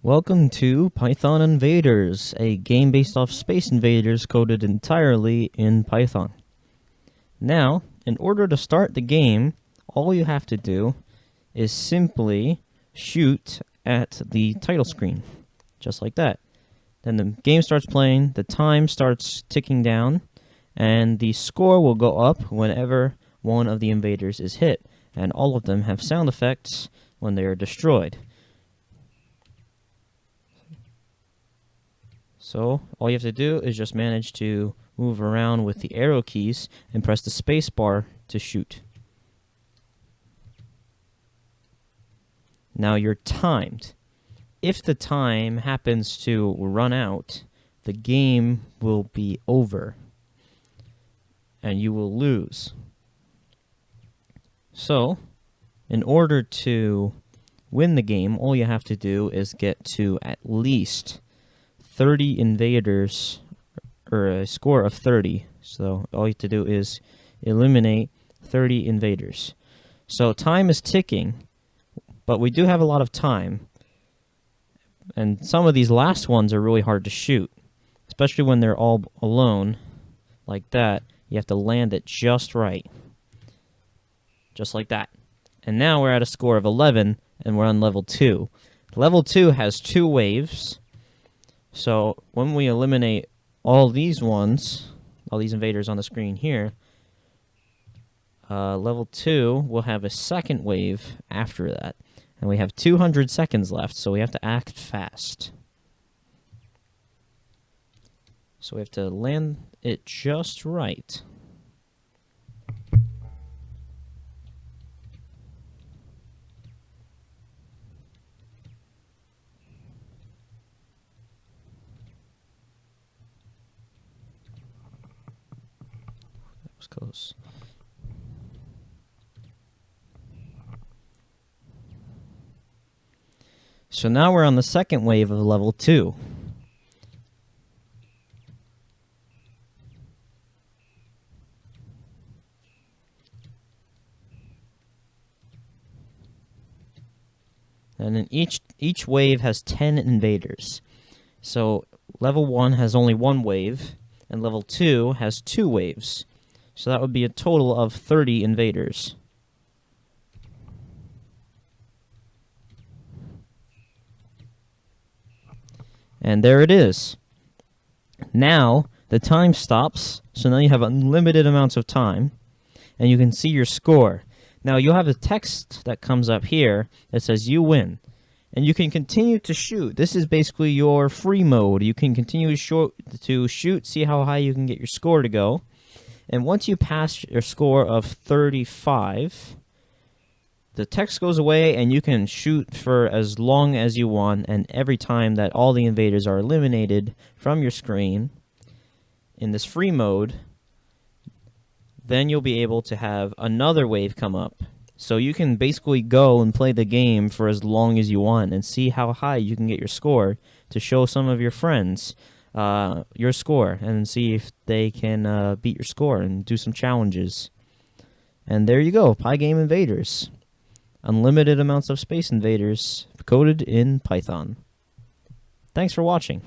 Welcome to Python Invaders, a game based off Space Invaders coded entirely in Python. Now, in order to start the game, all you have to do is simply shoot at the title screen, just like that. Then the game starts playing, the time starts ticking down, and the score will go up whenever one of the invaders is hit, and all of them have sound effects when they are destroyed. So all you have to do is just manage to move around with the arrow keys and press the space bar to shoot. Now you're timed. If the time happens to run out, the game will be over and you will lose. So, in order to win the game, all you have to do is get to at least 30 invaders, or a score of 30. So all you have to do is eliminate 30 invaders. So time is ticking, but we do have a lot of time. And some of these last ones are really hard to shoot, especially when they're all alone like that. You have to land it just right. Just like that. And now we're at a score of 11, and we're on level 2. Level 2 has 2 waves. So when we eliminate all these ones, all these invaders on the screen here, level 2 will have a second wave after that. And we have 200 seconds left, so we have to act fast. So we have to land it just right. That was close. So now we're on the second wave of level 2. And then each wave has 10 invaders. So level 1 has only 1 wave, and level 2 has 2 waves. So that would be a total of 30 invaders. And there it is. Now, the time stops, so now you have unlimited amounts of time, and you can see your score. Now, you'll have a text that comes up here that says you win, and you can continue to shoot. This is basically your free mode. You can continue to shoot, see how high you can get your score to go, and once you pass your score of 35, the text goes away and you can shoot for as long as you want, and every time that all the invaders are eliminated from your screen in this free mode, then you'll be able to have another wave come up. So you can basically go and play the game for as long as you want and see how high you can get your score to show some of your friends your score and see if they can beat your score and do some challenges. And there you go, Pygame Invaders. Unlimited amounts of Space Invaders coded in Python. Thanks for watching.